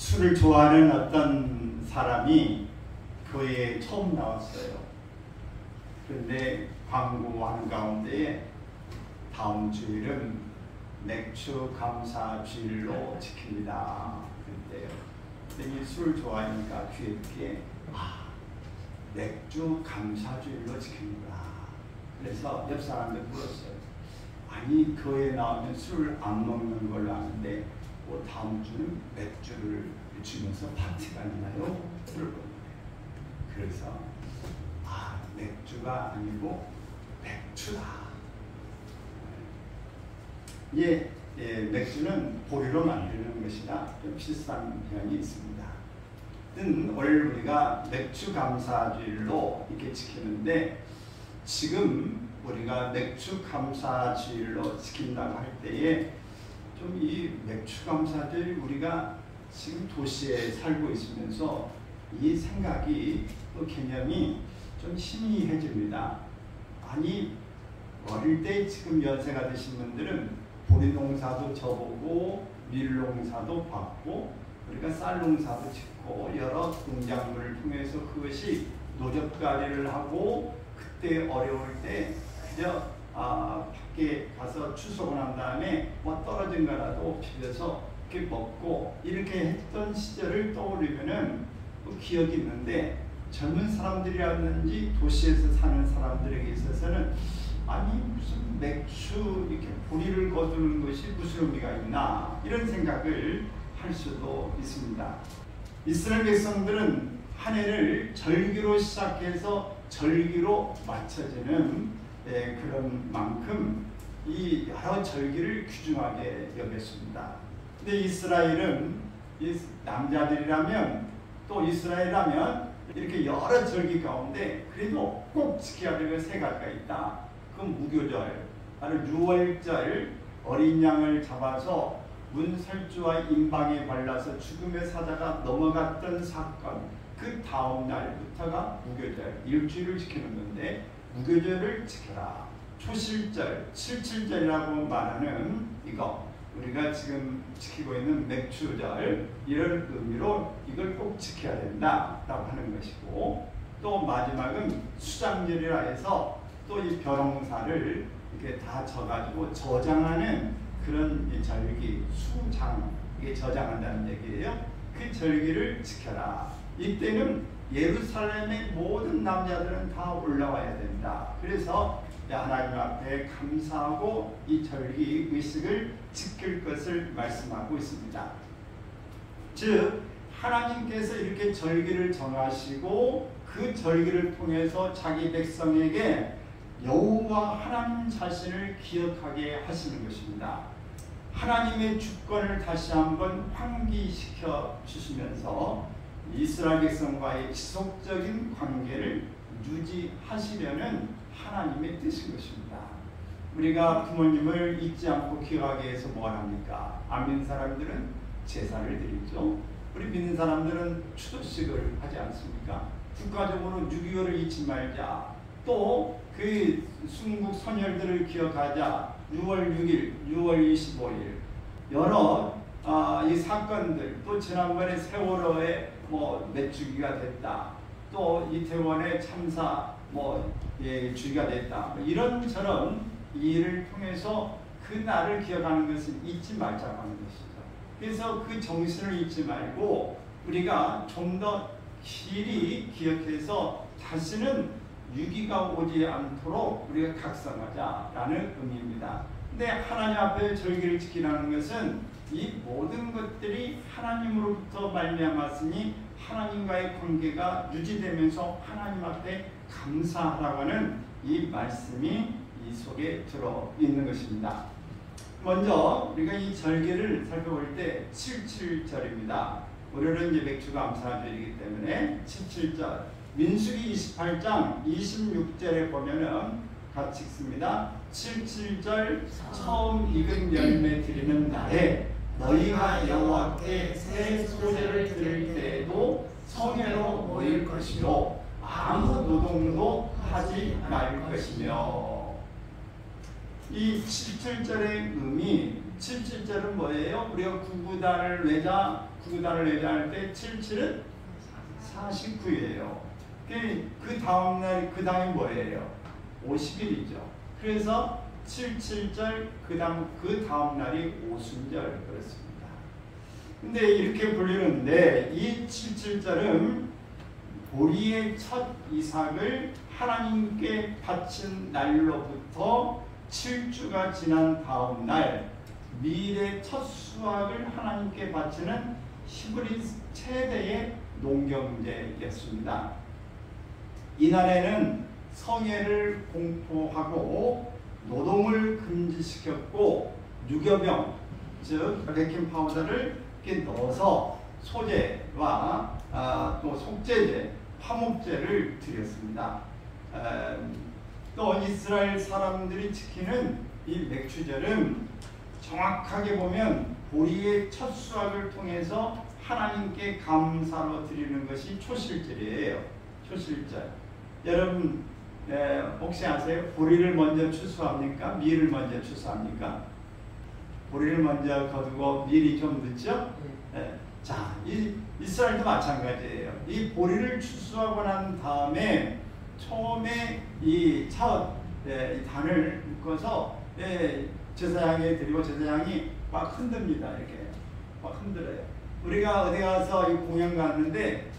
술을 좋아하는 어떤 사람이 교회에 처음 나왔어요. 그런데 광고하는 가운데 다음 주일은 맥주 감사 주일로 지킵니다. 그런데 술 좋아하니까 귀에 듣게 맥주 감사 주일로 지킵니다. 그래서 옆 사람들 물었어요. 아니 교회에 나오면 술을 안 먹는 걸로 아는데 뭐 다음 주는 맥주를 주면서 파티가 있나요? 그래서 맥주가 아니고 맥주다. 맥주는 보리로 만드는 것이라 좀 비슷한 면이 있습니다. 오늘 우리가 맥주 감사주일로 이렇게 지키는데 지금 우리가 맥주 감사주일로 지킨다고 할 때에 좀 이 맥주 감사주일 우리가 지금 도시에 살고 있으면서 이 생각이 또 개념이 좀 희미해집니다. 아니 어릴 때 지금 연세가 드신 분들은 보리 농사도 져보고 밀 농사도 받고 우리가 쌀 농사도 짓고 여러 농작물을 통해서 그것이 노젓가리를 하고 그때 어려울 때 그저 밖에 가서 추수하고 난 다음에 뭐 떨어진 거라도 비벼서 이렇게 먹고 이렇게 했던 시절을 떠올리면은 또 기억이 있는데 젊은 사람들이라든지 도시에서 사는 사람들에게 있어서는 아니 무슨 맥주 이렇게 보리를 거두는 것이 무슨 의미가 있나 이런 생각을 할 수도 있습니다. 이스라엘 백성들은 한 해를 절기로 시작해서 절기로 맞춰지는 그런 만큼 이 여러 절기를 귀중하게 여겼습니다. 근데 이스라엘은 남자들이라면 또 이스라엘이라면 이렇게 여러 절기 가운데 그래도 꼭 지켜야 될 세 가지가 있다. 그건 무교절, 바로 6월절 어린 양을 잡아서 문설주와 임방에 발라서 죽음의 사자가 넘어갔던 사건, 그 다음 날부터가 무교절, 일주일을 지키는 건데 무교절을 지켜라. 초실절, 칠칠절이라고 말하는 이거 우리가 지금 지키고 있는 맥주절 이런 의미로 이걸 꼭 지켜야 된다라고 하는 것이고 또 마지막은 수장절이라 해서 또 이 벼농사를 이렇게 다 져가지고 저장하는 그런 이 절기 수장 이게 저장한다는 얘기예요. 그 절기를 지켜라. 이때는 예루살렘의 모든 남자들은 다 올라와야 된다. 그래서 하나님 앞에 감사하고 이 절기 의식을 지킬 것을 말씀하고 있습니다. 즉 하나님께서 이렇게 절기를 정하시고 그 절기를 통해서 자기 백성에게 여호와 하나님 자신을 기억하게 하시는 것입니다. 하나님의 주권을 다시 한번 환기시켜 주시면서 이스라엘 백성과의 지속적인 관계를 유지하시려는 하나님의 뜻인 것입니다. 우리가 부모님을 잊지 않고 기억하기 위해서 뭘 합니까? 안 믿는 사람들은 제사를 드리죠. 우리 믿는 사람들은 추도식을 하지 않습니까? 국가적으로 6.25를 잊지 말자. 또 그 순국 선열들을 기억하자. 6월 6일, 6월 25일 여러 이 사건들 또 지난번에 세월호에 몇 주기가 됐다. 또 이태원의 참사 주기가 됐다. 이런처럼 이 일을 통해서 그 날을 기억하는 것을 잊지 말자고 하는 것이죠. 그래서 그 정신을 잊지 말고 우리가 좀 더 길이 기억해서 다시는 위기가 오지 않도록 우리가 각성하자라는 의미입니다. 근데 하나님 앞에 절기를 지키라는 것은 이 모든 것들이 하나님으로부터 말미암았으니 하나님과의 관계가 유지되면서 하나님 앞에 감사하라고 하는 이 말씀이 이 속에 들어 있는 것입니다. 먼저 우리가 이 절기를 살펴볼 때 77절입니다. 오늘은 이제 맥주 감사절이기 때문에 77절 민수기 28장 26절에 보면은 같이 읽습니다. 77절 처음 익은 열매 드리는 날에 너희가 여호와께 새 소재를 드릴 때에도 성회로 모일 것이요 아무 노동도 하지 말 것이며 이 77절의 의미 77절은 뭐예요? 우리가 구구단을 외자 할 때 77은 49예요. 그 다음날 그 다음이 뭐예요? 50일이죠. 그래서 77절 그 다음 날이 오순절 그렇습니다. 근데 이렇게 불리는데 이 77절은 보리의 첫 이삭을 하나님께 바친 날로부터 7주가 지난 다음 날 밀의 첫 수확을 하나님께 바치는 히브리 최대의 농경제였습니다. 이날에는 성회를 공포하고 노동을 금지시켰고 유교병, 즉 베이킹 파우더를 이렇게 넣어서 소재와 또 속재제, 화목제를 드렸습니다. 또 이스라엘 사람들이 지키는 이 맥추절은 정확하게 보면 보리의 첫 수확을 통해서 하나님께 감사로 드리는 것이 초실절이에요. 초실절. 여러분 혹시 아세요? 보리를 먼저 추수합니까? 밀을 먼저 추수합니까? 보리를 먼저 거두고 밀이 좀 늦죠? 자, 이스라엘도 마찬가지예요. 이 보리를 추수하고 난 다음에 처음에 이 단을 묶어서 제사장에 드리고 제사장이 막 흔듭니다. 이렇게 막 흔들어요. 우리가 어디 가서 이 공연 갔는데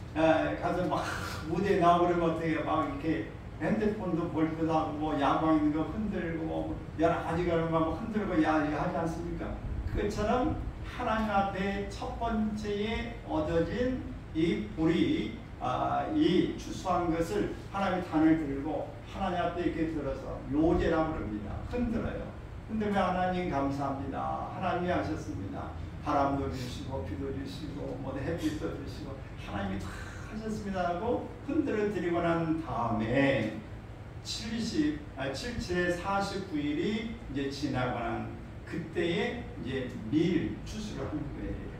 가서 막 무대에 나오려면 어떻게 막 이렇게 핸드폰도 볼 때도 하고 뭐 야광 있는 거 흔들고 뭐 여러 가지가 막 흔들고 하지 않습니까? 그것처럼 하나님 앞에 첫 번째에 얻어진 이 보리 이 추수한 것을 하나님의 단을 들고 하나님 앞에 이렇게 들어서 요제라고 그럽니다. 흔들어요. 흔들면 하나님 감사합니다. 하나님이 하셨습니다. 바람도 주시고 비도 주시고 뭐 햇빛도 주시고 하나님이 다 하셨습니다 하고 흔들어 드리고 난 다음에 7의 49일이 이제 지나고 난 그때에 이제 밀 추수를 하는 거예요.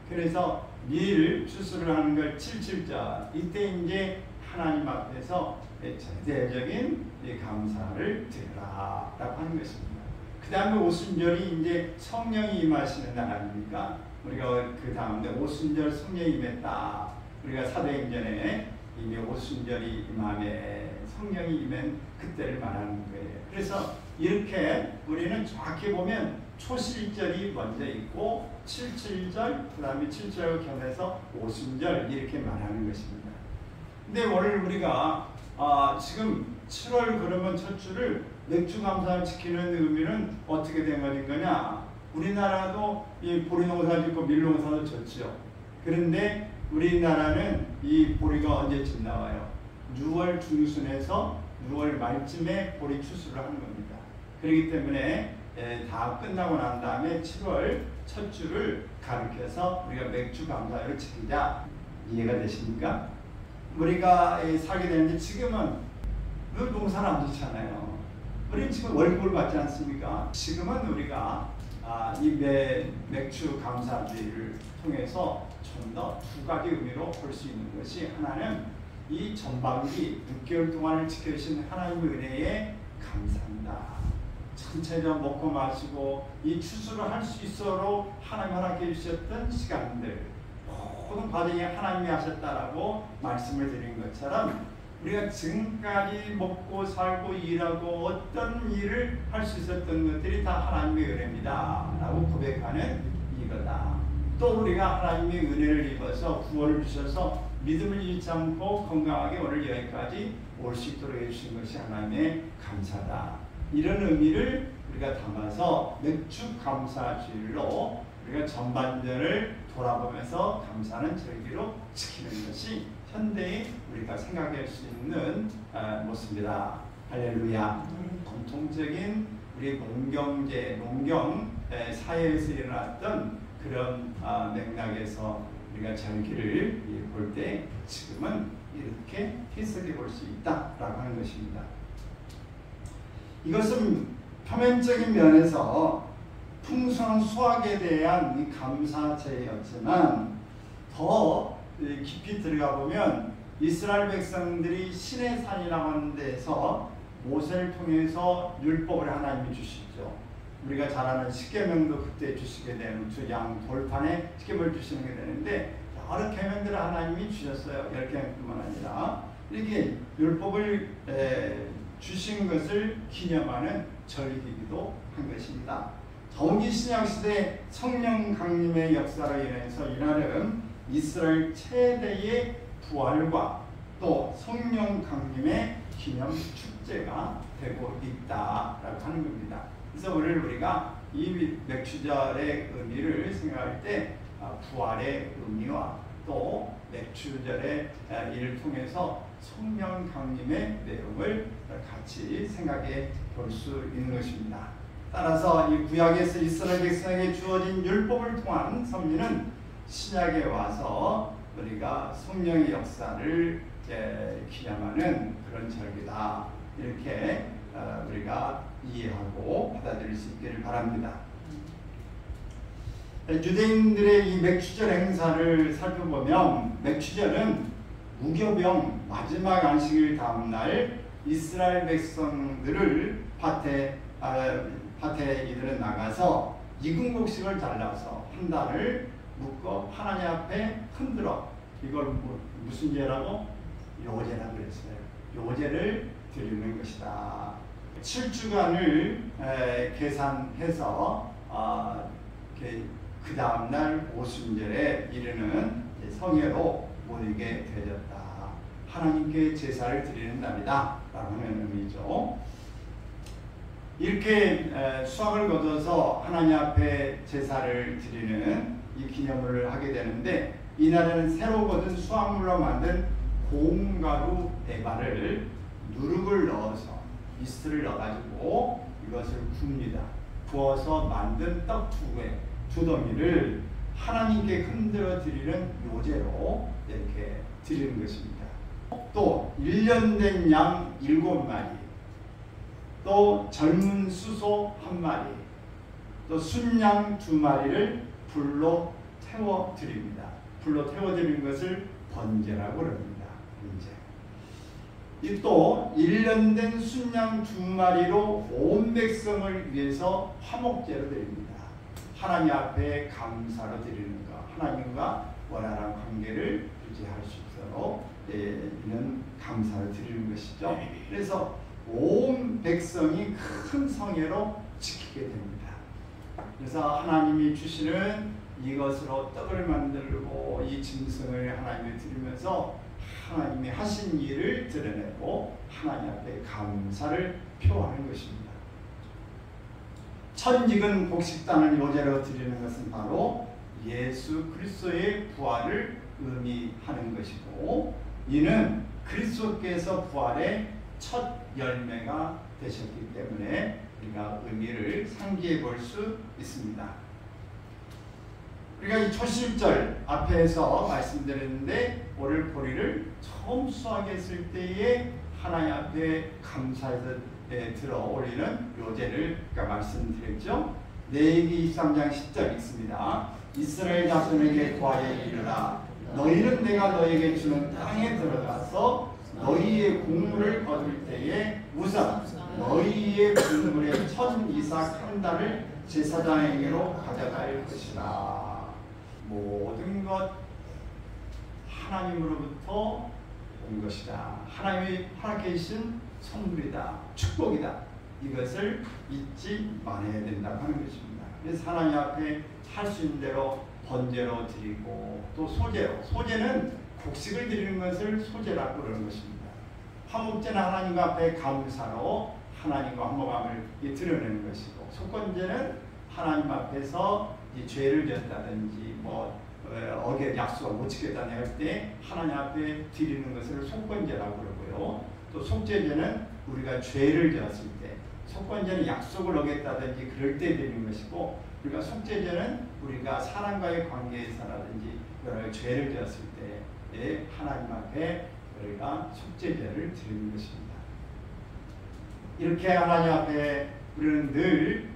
그래서 밀 추수를 하는 걸 77절 이때 이제 하나님 앞에서 대대적인 감사를 드리라라고 하는 것입니다. 그 다음에 오순절이 이제 성령이 임하시는 날 아닙니까? 우리가 그 다음에 오순절 성령이 임했다. 우리가 사도행전에 이미 오순절이 임함에 성령이 임한 그때를 말하는 거예요. 그래서 이렇게 우리는 정확히 보면 초실절이 먼저 있고 77절 그 다음에 7절을 겸해서 오순절 이렇게 말하는 것입니다. 근데 오늘 우리가 지금 7월 그러면 첫 주를 맥주 감사를 지키는 의미는 어떻게 된 거냐? 우리나라도 이 보리 농사 짓고 밀 농사도 졌죠. 그런데 우리나라는 이 보리가 언제쯤 나와요? 6월 중순에서 6월 말쯤에 보리 추수를 하는 겁니다. 그렇기 때문에 다 끝나고 난 다음에 7월 첫 주를 가리켜서 우리가 맥주 감사를 지키자. 이해가 되십니까? 우리가 살게 되는데 지금은 농사를 안 짓잖아요. 우리는 지금 월급을 받지 않습니까? 지금은 우리가 이 맥주 감사주의를 통해서 좀 더 두 가지 의미로 볼 수 있는 것이 하나는 이 전반기 6개월 동안을 지켜주신 하나님의 은혜에 감사합니다. 전체적으로 먹고 마시고 이 추수를 할 수 있도록 하나님 허락해 주셨던 시간들 모든 과정에 하나님이 하셨다라고 말씀을 드린 것처럼 우리가 지금까지 먹고 살고 일하고 어떤 일을 할 수 있었던 것들이 다 하나님의 은혜입니다 라고 고백하는 이거다. 또 우리가 하나님의 은혜를 입어서 구원을 주셔서 믿음을 잃지 않고 건강하게 오늘 여기까지 올 수 있도록 해주신 것이 하나님의 감사다. 이런 의미를 우리가 담아서 맥주 감사주일로 우리가 전반전을 돌아보면서 감사는 절기로 지키는 것이 현대에 우리가 생각할 수 있는 모습입니다. 할렐루야. 전통적인 우리 농경 사회에서 일어났던 그런 맥락에서 우리가 절기를 볼 때 지금은 이렇게 해석해 볼 수 있다라고 하는 것입니다. 이것은 표면적인 면에서 풍성한 수확에 대한 이 감사제였지만 더 깊이 들어가 보면 이스라엘 백성들이 신의 산이라고 하는 데서 모세를 통해서 율법을 하나님이 주시죠. 우리가 잘 아는 십계명도 그때 주시게 되는 양 돌판에 십계명을 주시는 게 되는데 여러 계명들을 하나님이 주셨어요. 10계명뿐만 아니라 이렇게 율법을 주신 것을 기념하는 절기기도 한 것입니다. 더욱이 신약시대 성령 강림의 역사로 인해서 이날은 이스라엘 최대의 부활과 또 성령 강림의 기념 축제가 되고 있다라고 하는 겁니다. 그래서 오늘 우리가 이 맥주절의 의미를 생각할 때 부활의 의미와 또 맥주절의 일을 통해서 성령 강림의 내용을 같이 생각해 볼 수 있는 것입니다. 따라서 이 구약에서 이스라엘 백성에게 주어진 율법을 통한 섭리는 신약에 와서 우리가 성령의 역사를 기념하는 그런 절기다. 이렇게 우리가 이해하고 받아들일 수 있기를 바랍니다. 유대인들의 이 맥주절 행사를 살펴보면 맥주절은 무교병 마지막 안식일 다음날 이스라엘 백성들을 밭에 이들은 나가서 익은 곡식을 잘라서 한 단을 묶어 하나님 앞에 흔들어 이걸 무슨 제라고? 요제라고 그랬어요. 요제를 드리는 것이다. 7주간을 계산해서 그 다음날 오순절에 이르는 성회로 모이게 되었다. 하나님께 제사를 드리는 날이다 라고 하는 의미죠. 이렇게 수확을 거둬서 하나님 앞에 제사를 드리는 이 기념을 하게 되는데 이날에는 새로 거둔 수확물로 만든 고운가루 에바를 누룩을 넣어서 이스트를 넣어가지고 이것을 굽니다. 부어서 만든 떡 두 덩이를 하나님께 흔들어 드리는 요제로 이렇게 드리는 것입니다. 또 1년 된 양 7마리, 또 젊은 수소 1마리, 또 순양 2마리를 불로 태워 드립니다. 불로 태워 드리는 것을 번제라고 합니다. 번제. 또 1년 된 순양 2마리로 온 백성을 위해서 화목제로 드립니다. 하나님 앞에 감사로 드리는 것, 하나님과 원활한 관계를 유지할 수 있도록 이런 감사를 드리는 것이죠. 그래서 온 백성이 큰 성회로 지키게 됩니다. 그래서 하나님이 주시는 이것으로 떡을 만들고 이 짐승을 하나님께 드리면서 하나님이 하신 일을 드러내고 하나님 앞에 감사를 표하는 것입니다. 천직은 곡식단을 요제로 드리는 것은 바로 예수 그리스도의 부활을 의미하는 것이고 이는 그리스도께서 부활의 첫 열매가 되셨기 때문에 우리가 의미를 상기해 볼 수 있습니다. 우리가 이 초실절 앞에서 말씀드렸는데 오늘 보리를 처음 수확했을 때에 하나님 앞에 감사해서 들어 올리는 요제를 말씀드렸죠. 레위기 23장 10절 읽습니다. 이스라엘 자손에게 구하여 이르라. 너희는 내가 너희에게 주는 땅에 들어가서 너희의 곡물을 거둘 때에 우선 너희의 곡물의 첫 이삭 한 달을 제사장에게로 가져갈 것이라. 모든 것 하나님으로부터 온 것이다. 하나님이 허락해 주신 선물이다. 축복이다. 이것을 잊지 말아야 된다고 하는 것입니다. 그래서 하나님 앞에 할 수 있는 대로 번제로 드리고 또 소제로, 소제는 곡식을 드리는 것을 소제라고 그러는 것입니다. 화목제는 하나님 앞에 감사로 하나님과 화목함을 드러내는 것이고 속건제는 하나님 앞에서 이 죄를 졌다든지 어겨 약속을 못 지켰다는 할 때 하나님 앞에 드리는 것을 속건제라고 그러고요. 또 속죄제는 우리가 죄를 지었을 때, 속건제는 약속을 어겼다든지 그럴 때 드리는 것이고 우리가 속죄제는 우리가 사람과의 관계에서라든지 여러 죄를 지었을 때에 하나님 앞에 우리가 속죄제를 드리는 것입니다. 이렇게 하나님 앞에 우리는 늘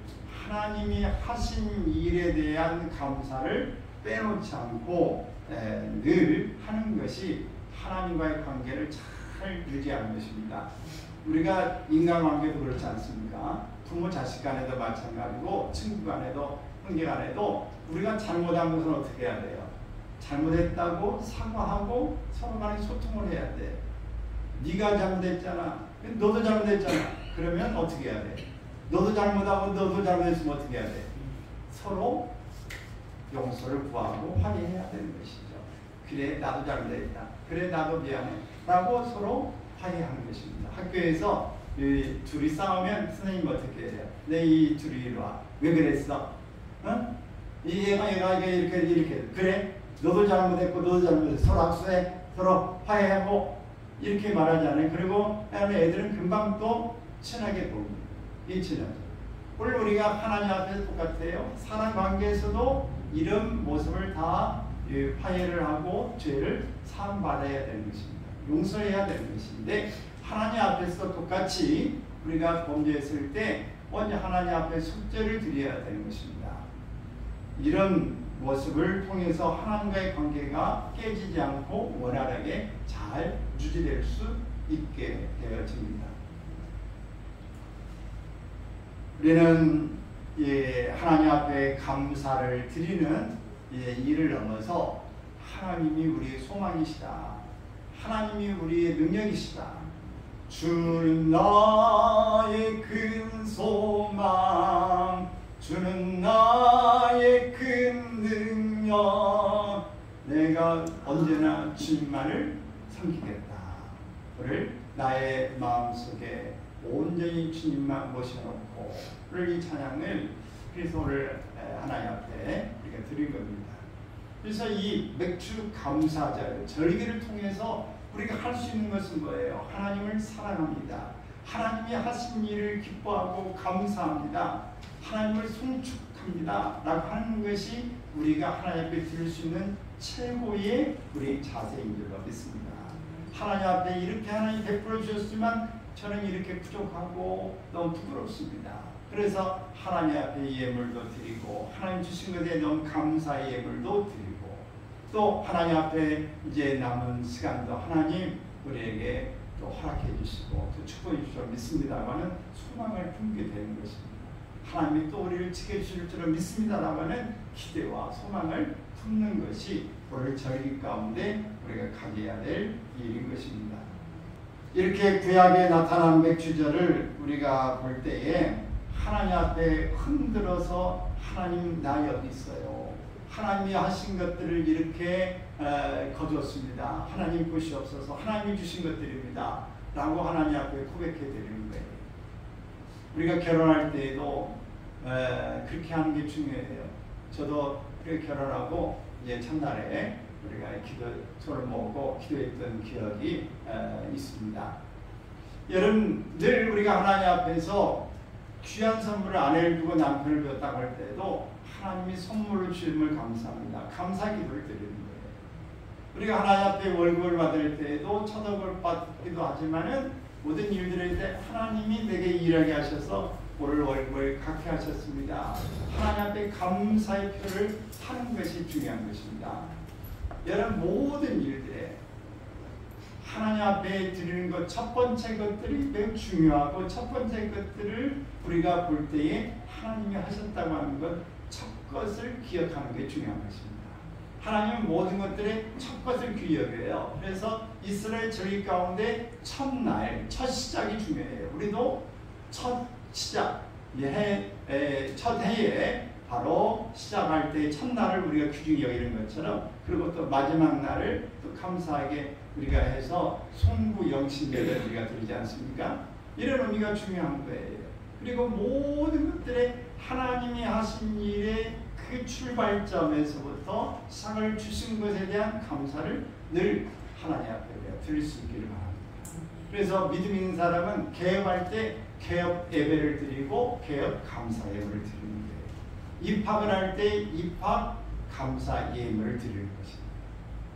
하나님이 하신 일에 대한 감사를 빼놓지 않고 늘 하는 것이 하나님과의 관계를 잘 잘 유지하는 것입니다. 우리가 인간관계도 그렇지 않습니까? 부모 자식 간에도 마찬가지고 친구 간에도 형제 간에도 우리가 잘못한 것은 어떻게 해야 돼요? 잘못했다고 사과하고 서로 간에 소통을 해야 돼. 네가 잘못했잖아. 너도 잘못했잖아. 그러면 어떻게 해야 돼? 너도 잘못하고 너도 잘못했으면 어떻게 해야 돼? 서로 용서를 구하고 화해해야 되는 것이죠. 그래 나도 잘못했다. 그래 나도 미안해. 라고 서로 화해하는 것입니다. 학교에서 둘이 싸우면 선생님 어떻게 해요? 내 이 둘이 이리 와. 왜 그랬어? 어? 얘가 이렇게 그래? 너도 잘못했고 너도 잘못했어. 서로 악수해. 서로 화해하고 이렇게 말하잖아요. 그리고 애들은 금방 또 친하게 보입니다. 이 친하죠. 오늘 우리가 하나님 앞에서 똑같아요. 사람 관계에서도 이런 모습을 다 화해를 하고 죄를 사함받아야 되는 것입니다. 용서해야 되는 것인데 하나님 앞에서 똑같이 우리가 범죄했을 때 먼저 하나님 앞에 속죄를 드려야 되는 것입니다. 이런 모습을 통해서 하나님과의 관계가 깨지지 않고 원활하게 잘 유지될 수 있게 되어집니다. 우리는 하나님 앞에 감사를 드리는 일을 넘어서 하나님이 우리의 소망이시다. 하나님이 우리의 능력이시다. 주는 나의 큰 소망, 주는 나의 큰 능력, 내가 언제나 주님만을 섬기겠다. 그를 나의 마음속에 온전히 주님만 모셔놓고 이 찬양을 그래서 오늘 하나님 앞에 우리가 드린 겁니다. 그래서 이 맥주 감사절 절기를 통해서 우리가 할 수 있는 것은 뭐예요? 하나님을 사랑합니다. 하나님이 하신 일을 기뻐하고 감사합니다. 하나님을 송축합니다. 라고 하는 것이 우리가 하나님 앞에 드릴 수 있는 최고의 우리 자세인 줄로 믿습니다. 하나님 앞에 이렇게 하나님 베풀어 주셨지만 저는 이렇게 부족하고 너무 부끄럽습니다. 그래서 하나님 앞에 예물도 드리고 하나님 주신 것에 너무 감사의 예물도 드리고 또 하나님 앞에 이제 남은 시간도 하나님 우리에게 또 허락해 주시고 또 축복해 주시고 믿습니다라는 소망을 품게 되는 것입니다. 하나님이 또 우리를 지켜주실 줄을 믿습니다라는 기대와 소망을 품는 것이 오늘 절기 가운데 우리가 가져야 될 일인 것입니다. 이렇게 구약에 나타난 맥주절을 우리가 볼 때에 하나님 앞에 흔들어서 하나님 나 여기 있어요. 하나님이 하신 것들을 이렇게 거두었습니다. 하나님 보시옵소서. 하나님이 주신 것들입니다. 라고 하나님 앞에 고백해 드리는 거예요. 우리가 결혼할 때에도 그렇게 하는 게 중요해요. 저도 그렇게 결혼하고 이제 첫날에 우리가 기도를 모으고 기도했던 기억이 있습니다. 여러분 늘 우리가 하나님 앞에서 귀한 선물을 아내를 두고 남편을 두었다고 할 때도 하나님이 선물을 주심을 감사합니다. 감사 기도를 드리는 거예요. 우리가 하나님 앞에 월급을 받을 때에도 천억을 받기도 하지만은 모든 일들에 때 하나님이 내게 일하게 하셔서 오늘 월급을 갖게 하셨습니다. 하나님 앞에 감사의 표를 하는 것이 중요한 것입니다. 여러분 모든 일들에 하나님 앞에 드리는 것 첫 번째 것들이 매우 중요하고 첫 번째 것들을 우리가 볼 때에 하나님이 하셨다고 하는 것 첫 것을 기억하는 게 중요한 것입니다. 하나님은 모든 것들의 첫 것을 기억해요. 그래서 이스라엘 절기 가운데 첫날, 첫 시작이 중요해요. 우리도 첫 시작, 첫 해에 바로 시작할 때 첫날을 우리가 귀중히 여기는 것처럼 그리고 또 마지막 날을 또 감사하게 우리가 해서 송구영신제를 우리가 드리지 않습니까? 이런 의미가 중요한 거예요. 그리고 모든 것들에 하나님이 하신 일의 그 출발점에서부터 상을 주신 것에 대한 감사를 늘 하나님 앞에 드릴 수 있기를 바랍니다. 그래서 믿음 있는 사람은 개업할 때 개업 예배를 드리고 개업 감사 예물을 드리는 거예요. 입학을 할 때 입학 감사 예물을 드리는 것입니다.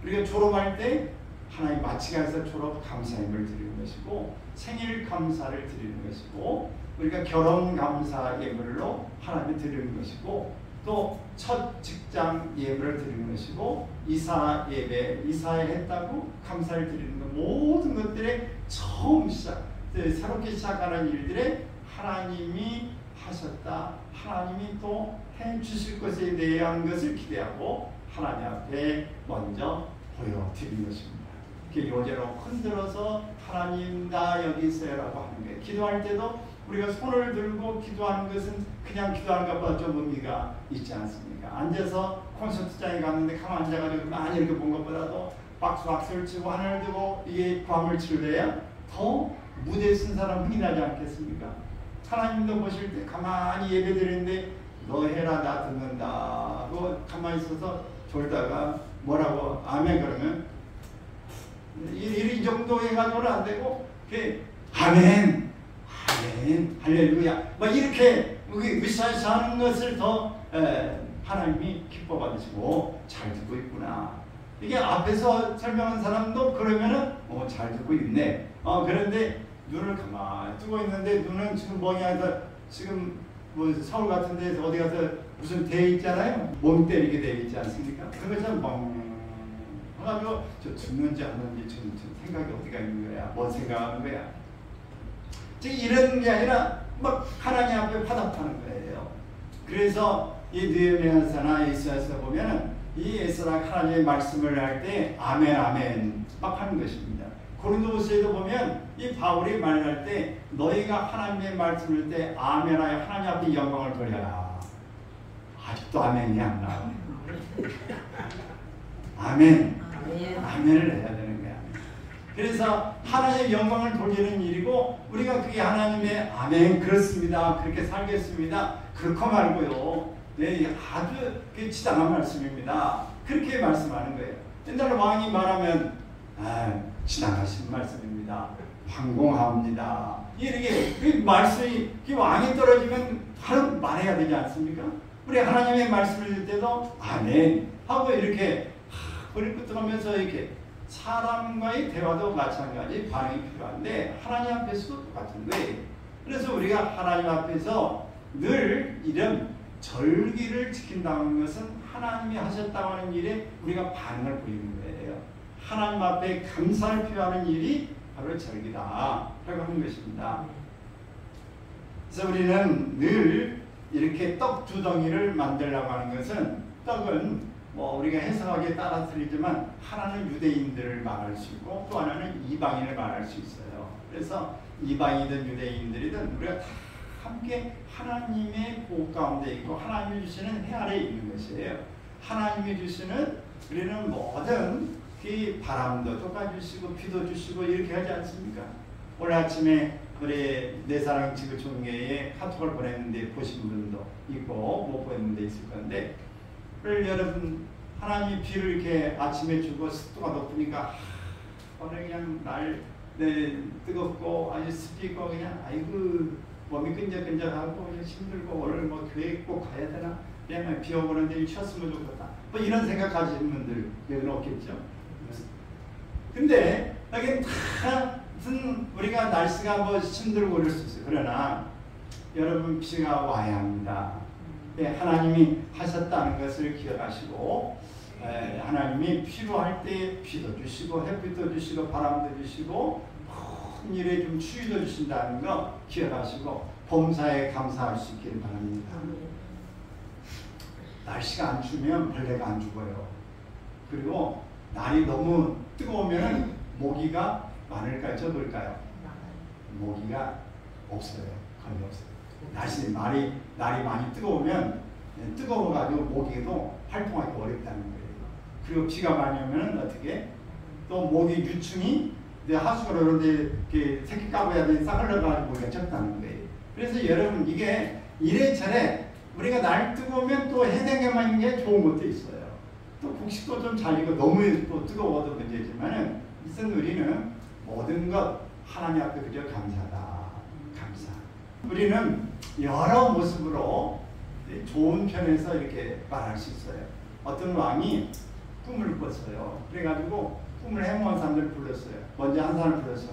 우리가 졸업할 때 하나님 마치게 해서 졸업 감사 예물을 드리는 것이고 생일 감사를 드리는 것이고 우리가 결혼 감사 예물로 하나님을 드리는 것이고 또 첫 직장 예배를 드리는 것이고 이사 예배, 이사에 했다고 감사를 드리는 것, 모든 것들의 처음 시작, 새롭게 시작하는 일들에 하나님이 하셨다, 하나님이 또 해주실 것에 대한 것을 기대하고 하나님 앞에 먼저 보여드리는 것입니다. 요제로 흔들어서 하나님 나 여기 있어요라고 하는 거예요. 기도할 때도 우리가 손을 들고 기도하는 것은 그냥 기도하는 것보다 좀 의미가 있지 않습니까? 앉아서 콘서트장에 갔는데 가만 앉아가지고 많이 이렇게 본 것보다도 박수를 치고 하늘을 두고 이게 밤을 치르래야 더 무대에 쓴 사람 흥이 나지 않겠습니까? 하나님도 보실 때 가만히 예배 드리는데 너 해라 나 듣는다. 그 가만히 있어서 졸다가 뭐라고 아멘 그러면 이 정도 해가지고는 안 되고 아멘 아멘 할렐루야 막 이렇게 으쌰으쌰 하는 것을 더 하나님이 기뻐 받으시고 잘 듣고 있구나. 이게 앞에서 설명한 사람도 그러면은 잘 듣고 있네. 그런데 눈을 가만히 뜨고 있는데 눈은 지금 멍해서 지금 뭐 서울 같은 데서 어디 가서 무슨 대 있잖아요. 몸 때리게 돼 있지 않습니까? 그것처럼 멍해가지고 저 듣는지 안 듣는지 지금 생각이 어디가 있는 거야? 뭔 생각하는 거야? 지금 이런 게 아니라 막 하나님 앞에 화답하는 거예요. 그래서 이 느헤미야서나 에스라에서 보면은 이 에스라 하나님의 말씀을 할 때 아멘 아멘 막 하는 것입니다. 고린도후서에도 보면 이 바울이 말할 때 너희가 하나님의 말씀을 할 때 아멘하여 하나님 앞에 영광을 돌려라. 아직도 아멘이 안 나와. 아멘. 아멘을 해야 되는 거야. 그래서 하나님의 영광을 돌리는 일이고 우리가 그게 하나님의 아멘 그렇습니다. 그렇게 살겠습니다. 그렇고 말고요. 네, 아주 지당한 말씀입니다. 그렇게 말씀하는 거예요. 옛날 왕이 말하면 지당하신 말씀입니다. 황공합니다. 이렇게 말씀이 왕이 떨어지면 바로 말해야 되지 않습니까? 우리 하나님의 말씀을 들 때도 아멘 하고 이렇게 머리 끄덕하면서 이렇게 사람과의 대화도 마찬가지 반응이 필요한데 하나님 앞에서도 똑같은 거예요. 그래서 우리가 하나님 앞에서 늘 이런 절기를 지킨다는 것은 하나님이 하셨다고 하는 일에 우리가 반응을 보이는 거예요. 하나님 앞에 감사를 표하는 일이 바로 절기다 라고 하는 것입니다. 그래서 우리는 늘 이렇게 떡 두 덩이를 만들려고 하는 것은 떡은 뭐 우리가 해석하기에 따라 틀리지만 하나는 유대인들을 말할 수 있고 또 하나는 이방인을 말할 수 있어요. 그래서 이방이든 유대인들이든 우리가 다 함께 하나님의 보호 가운데 있고 하나님이 주시는 해 아래에 있는 것이에요. 하나님이 주시는 우리는 모든 그 바람도 쫓아주시고 비도 주시고 이렇게 하지 않습니까? 오늘 아침에 우리 내 사랑 지구 총회에 카톡을 보냈는데 보신 분도 있고 못 보낸 분도 있을 건데 여러분 하나님이 비를 이렇게 아침에 주고 습도가 높으니까 오늘 그냥 날 뜨겁고 아주 습기 있고 그냥 아이고 몸이 끈적끈적하고 그냥 힘들고 오늘 뭐 교회 꼭 가야 되나 그냥 비 오는데 쉬었으면 좋겠다 뭐 이런 생각 가지신 분들 여기는 없겠죠. 근데 여기 다 무슨 우리가 날씨가 뭐 힘들고 그럴 수 있어요. 그러나 여러분 비가 와야 합니다. 하나님이 하셨다는 것을 기억하시고 하나님이 필요할 때 비도 주시고 햇빛도 주시고 바람도 주시고 모든 일에 좀 추위도 주신다는 거 기억하시고 범사에 감사할 수 있기를 바랍니다. 날씨가 안 추우면 벌레가 안 죽어요. 그리고 날이 너무 뜨거우면 모기가 많을까요? 적을까요? 모기가 없어요. 거의 없어요. 날이 많이 뜨거우면 뜨거워가지고 모기도 활동하기 어렵다는 거예요. 그리고 비가 많이 오면 어떻게? 또 모기 유충이 하수가 그러는데 새끼 까봐야 되니 싹을러가지고 모기가 적다는 거예요. 그래서 여러분 이게 이래저래 우리가 날 뜨거우면 또 해당에만 있는 게 좋은 것도 있어요. 또 곡식도 좀 잘 익고 너무 또 뜨거워도 문제지만은 일단 우리는 모든 것 하나님 앞에 그저 감사다. 감사. 우리는 여러 모습으로 좋은 편에서 이렇게 말할 수 있어요. 어떤 왕이 꿈을 꿨어요. 그래가지고 꿈을 해모은 사람들을 불렀어요. 먼저 한 사람을 불러서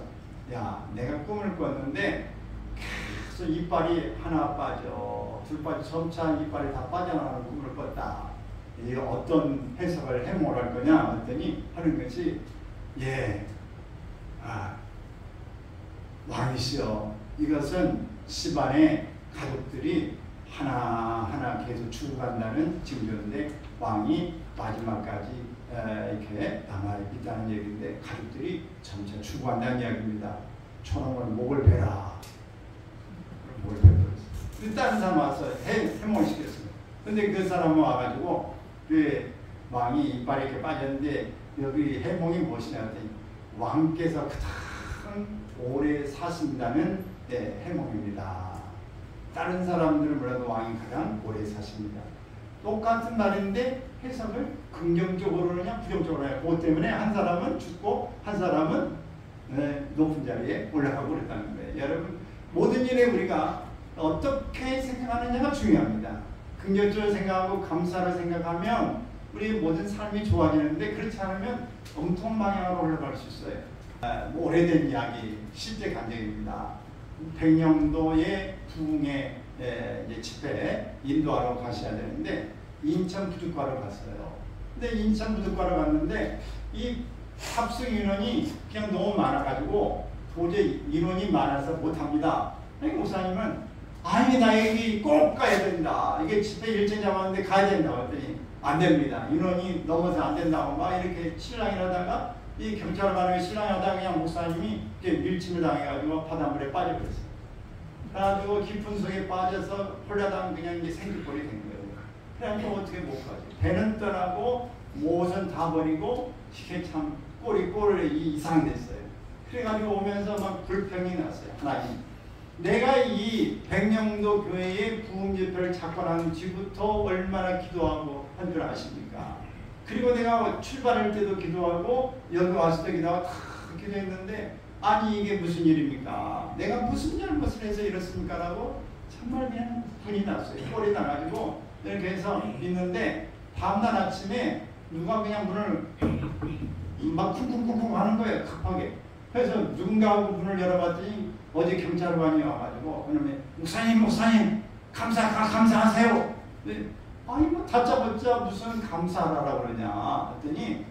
야 내가 꿈을 꿨는데 그래서 이빨이 하나 빠져, 둘 빠져, 점차 이빨이 다 빠져나가는 꿈을 꿨다. 이 어떤 해석을 해몽할 거냐 했더니 하는 것이 왕이시여, 이것은 집안의 가족들이 하나하나 계속 죽어간다는 징조인데 왕이 마지막까지 이렇게 남아있다는 얘기인데 가족들이 점차 죽어간다는 이야기입니다. 초롱은 목을 베라. 목을 베버렸어요. 다른 사람 와서 해몽을 시켰어요. 근데 그 사람은 와가지고 그 왕이 이빨이 이렇게 빠졌는데 여기 해몽이 무엇이냐 했더니 왕께서 가장 오래 사신다는 해몽입니다. 다른 사람들은 몰라도 왕이 가장 오래 사십니다. 똑같은 말인데 해석을 긍정적으로 하냐 부정적으로 하냐, 그것 때문에 한 사람은 죽고 한 사람은 높은 자리에 올라가고 그랬다는 거예요. 여러분, 모든 일에 우리가 어떻게 생각하느냐가 중요합니다. 긍정적으로 생각하고 감사를 생각하면 우리 모든 삶이 좋아지는데, 그렇지 않으면 엉뚱한 방향으로 올라갈 수 있어요. 오래된 이야기, 실제 간증입니다. 백령도의 부흥의 집회에 인도하러 가셔야 되는데 인천 부둣가로 갔어요. 근데 인천 부둣가로 갔는데 이 탑승 인원이 그냥 너무 많아가지고 도저히 인원이 많아서 못합니다. 목사님은 나 여기 꼭 가야 된다. 이게 집회 일정 잡았는데 가야 된다고 했더니 안 됩니다. 인원이 넘어서 안 된다고 막 이렇게 신랑이라다가 이 경찰을 가는 신랑이라다가 그냥 목사님이 밀침을 당해가지고 바닷물에 빠져버렸어요. 그래가지고 깊은 속에 빠져서 홀라당 그냥 이제 생쥐꼴이 된 거예요. 그래가지고 어떻게 못 가죠. 배는 떠나고 못은 다 버리고 이게 참 꼴이 이상됐어요. 그래가지고 오면서 막 불평이 났어요. 하나님, 내가 이 백령도 교회의 부흥 집회를 작관한 뒤부터 얼마나 기도하고 한 줄 아십니까? 그리고 내가 출발할 때도 기도하고 여기 왔을 때 기도하고 다 기도했는데 아니 이게 무슨 일입니까? 내가 무슨 잘못을 해서 이렇습니까? 라고 정말 그냥 분이 났어요. 꼴이 나가지고 이렇게 해서 있는데 다음날 아침에 누가 그냥 문을 막 쿵쿵쿵쿵 하는 거예요. 급하게. 그래서 누군가하고 문을 열어봤더니 어제 경찰관이 와가지고 그놈이 목사님 감사하세요. 아니 뭐 다짜고짜 무슨 감사하라고 그러냐 했더니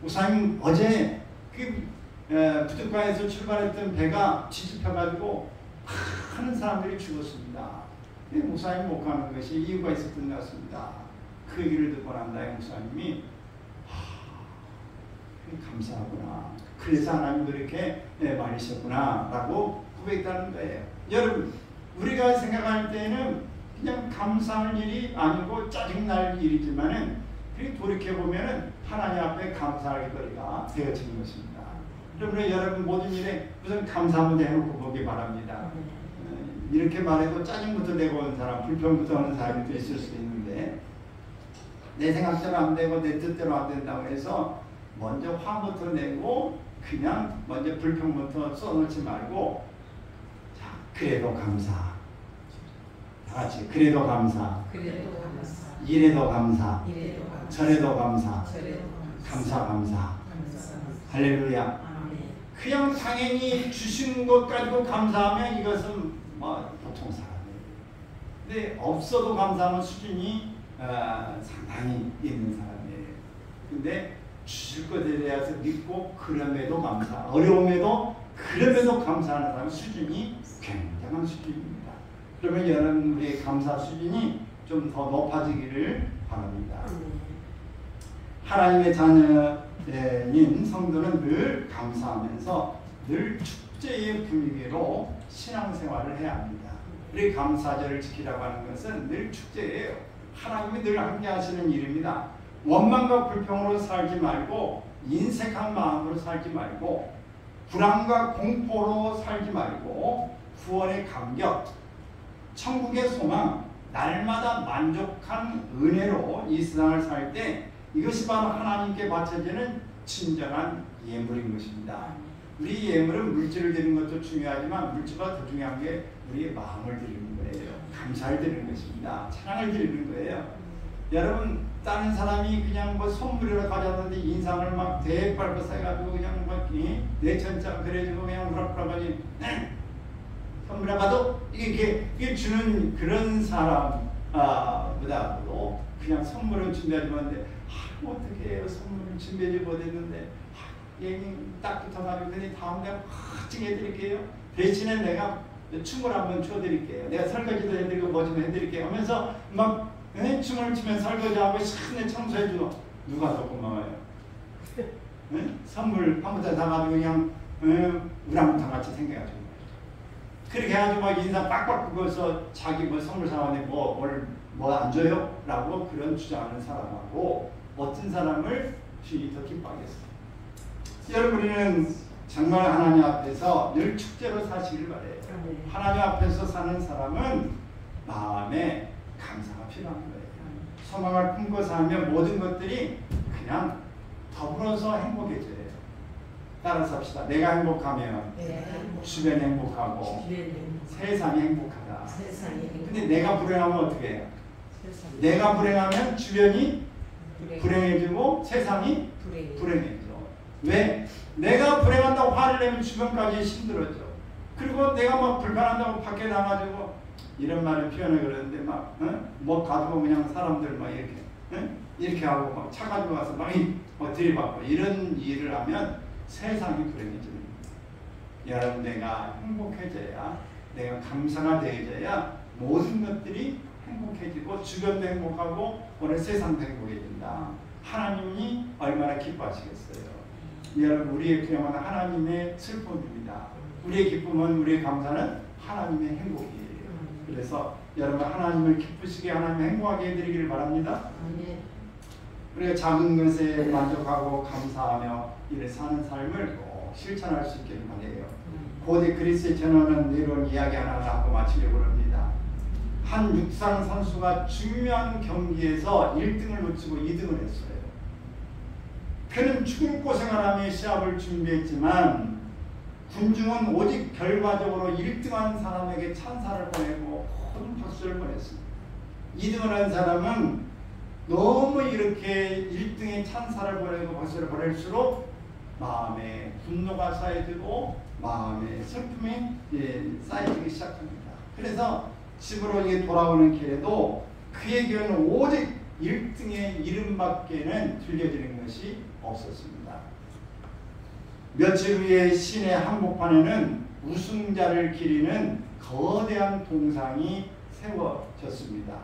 목사님 어제 부둣가에서 출발했던 배가 뒤집혀가지고 많은 사람들이 죽었습니다. 목사님 못 가는 것이 이유가 있었던 것 같습니다. 그 얘기를 듣고 난 다음에 목사님이 감사하구나. 그래서 하나님도 이렇게 말이셨구나 라고 고백했다는 거예요. 여러분, 우리가 생각할 때는 그냥 감사할 일이 아니고 짜증날 일이지만은 돌이켜보면은 하나님 앞에 감사할 거리가 되어지는 것입니다. 그러므로 여러분 모든 일에 무슨 감사하면 해놓고 보기 바랍니다. 이렇게 말해도 짜증부터 내고 온 사람, 불평부터 하는 사람이 또 있을 수 있는데 내 생각대로 안 되고 내 뜻대로 안 된다고 해서 먼저 화부터 내고 그냥 먼저 불평부터 써놓지 말고 자, 그래도 감사. 다 같이 그래도 감사. 이래도 감사. 저래도 감사. 감사. 할렐루야. 그냥 당연히 주신 것 가지고 감사하면 이것은 뭐 보통 사람이에요. 근데 없어도 감사하면 수준이 상당히 있는 사람이에요. 근데 주실 것에 대해서 믿고 그럼에도 감사, 어려움에도 그럼에도 감사하는 사람 수준이 굉장한 수준입니다. 그러면 여러분의 감사 수준이 좀 더 높아지기를 바랍니다. 하나님의 자녀인 성도는 늘 감사하면서 늘 축제의 분위기로 신앙생활을 해야 합니다. 우리 감사절을 지키라고 하는 것은 늘 축제예요. 하나님이 늘 함께 하시는 일입니다. 원망과 불평으로 살지 말고 인색한 마음으로 살지 말고 불안과 공포로 살지 말고 구원의 감격, 천국의 소망, 날마다 만족한 은혜로 이 세상을 살 때 이것이 바로 하나님께 바쳐지는 진정한 예물인 것입니다. 우리 예물은 물질을 드리는 것도 중요하지만 물질보다 더 중요한 게 우리의 마음을 드리는 거예요. 감사를 드리는 것입니다. 찬양을 드리는 거예요. 여러분, 다른 사람이 그냥 뭐 선물이라 가져왔는데 인상을 막 대빨고 써가지고 그냥 막 내천장 그래지고 그냥 후락후락하니 선물해 봐도 이게 주는 그런 사람보다도 그냥 선물을 준비하지 못했는데 어떻게 해요? 선물을 준비하지 못했는데 얘기 딱 붙어가지고 그냥 다음 날 확증 해드릴게요. 대신에 내가 춤을 한번 춰드릴게요. 내가 설거지도 해드리고 뭐 좀 해드릴게요 하면서 막 춤을 추면 설거지하고 시원하게 청소해주고 누가 더 고마워요? 선물 한 부대 사가지고 그냥 우랑부탕 같이 생겨가지고 그렇게 해가지고 막 인사 빡빡 긁어서 자기 뭐 선물 사왔는데 뭐 안 줘요? 라고 그런 주장하는 사람하고 어떤 사람을 주님이 더 기뻐하겠어요. 여러분 우리는 정말 하나님 앞에서 늘 축제로 사시길 바래요. 하나님 앞에서 사는 사람은 마음에 감사가 필요한 거예요. 소망을 품고 살면 모든 것들이 그냥 더불어서 행복해져요. 따라서 합시다. 내가 행복하면 주변이 행복하고 세상이 행복하다. 근데 내가 불행하면 어떻게 해요? 내가 불행하면 주변이 불행해지고 세상이 불행해져. 왜? 내가 불행한다고 화를 내면 주변까지 힘들어져. 그리고 내가 막 불편한다고 밖에 나가지고 이런 말을 표현을 그러는데 뭐 가지고 그냥 사람들 막 이렇게 하고 막 차 가지고 와서 막 들이받고 이런 일을 하면 세상이 불행해지는 거예요. 여러분 내가 행복해져야 내가 감사가 되어져야 모든 것들이 행복해지고 주변도 행복하고 오늘 세상도 행복해진다. 하나님이 얼마나 기뻐하시겠어요. 여러분 우리의 불행은 하나님의 슬픔입니다. 우리의 기쁨은 우리의 감사는 하나님의 행복이에요. 그래서 여러분 하나님을 기쁘시게 하나님을 행복하게 해드리기를 바랍니다. 우리가 작은 것에 만족하고 감사하며 이를 사는 삶을 꼭 실천할 수 있기를 바라요. 고대 그리스의 전원은 이런 이야기 하나를 하고 마치려고 합니다. 한 육상 선수가 중요한 경기에서 1등을 놓치고 2등을 했어요. 그는 죽을 고생을 하며 시합을 준비했지만 군중은 오직 결과적으로 1등한 사람에게 찬사를 보내고 큰 박수를 보냈습니다. 2등을 한 사람은 너무 이렇게 1등의 찬사를 보내고 박수를 보낼수록 마음에 분노가 쌓여지고 마음에 슬픔이 쌓여지기 시작합니다. 그래서 집으로 돌아오는 길에도 그에게는 오직 1등의 이름밖에는 들려지는 것이 없었습니다. 며칠 후에 시내 한복판에는 우승자를 기리는 거대한 동상이 세워졌습니다.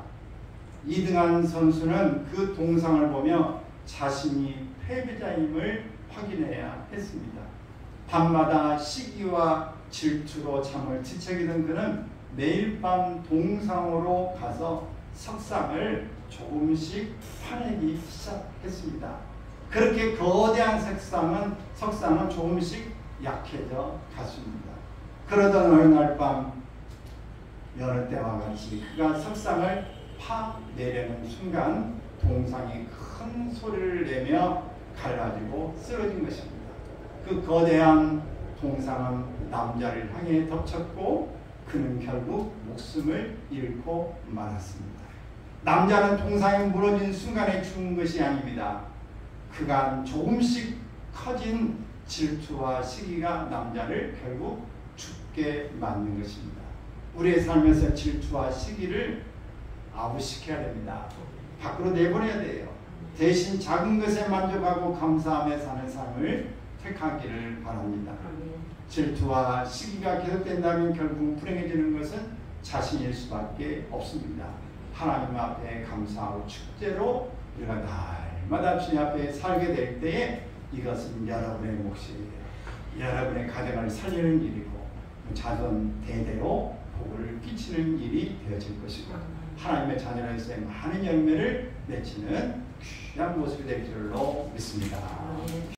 2등한 선수는 그 동상을 보며 자신이 패배자임을 확인해야 했습니다. 밤마다 시기와 질투로 잠을 뒤척이던 그는 매일 밤 동상으로 가서 석상을 조금씩 파내기 시작했습니다. 그렇게 거대한 석상은 조금씩 약해져 갔습니다. 그러던 어느 날 밤 여느 때와 같이 그가 석상을 파내려는 순간 동상이 큰 소리를 내며 갈라지고 쓰러진 것입니다. 그 거대한 동상은 남자를 향해 덮쳤고 그는 결국 목숨을 잃고 말았습니다. 남자는 동상이 무너진 순간에 죽은 것이 아닙니다. 그간 조금씩 커진 질투와 시기가 남자를 결국 죽게 만든 것입니다. 우리의 삶에서 질투와 시기를 아웃시켜야 됩니다. 밖으로 내보내야 돼요. 대신 작은 것에 만족하고 감사하며 사는 삶을 택하기를 바랍니다. 질투와 시기가 계속된다면 결국 불행해지는 것은 자신일 수밖에 없습니다. 하나님 앞에 감사하고 축제로 우리가 날마다 주님 앞에 살게 될 때에 이것은 여러분의 몫이에요. 여러분의 가정을 살리는 일이고 자손 대대로 복을 끼치는 일이 되어질 것이고 하나님의 자녀로서의 많은 열매를 맺히는 귀한 모습이 될 줄로 믿습니다.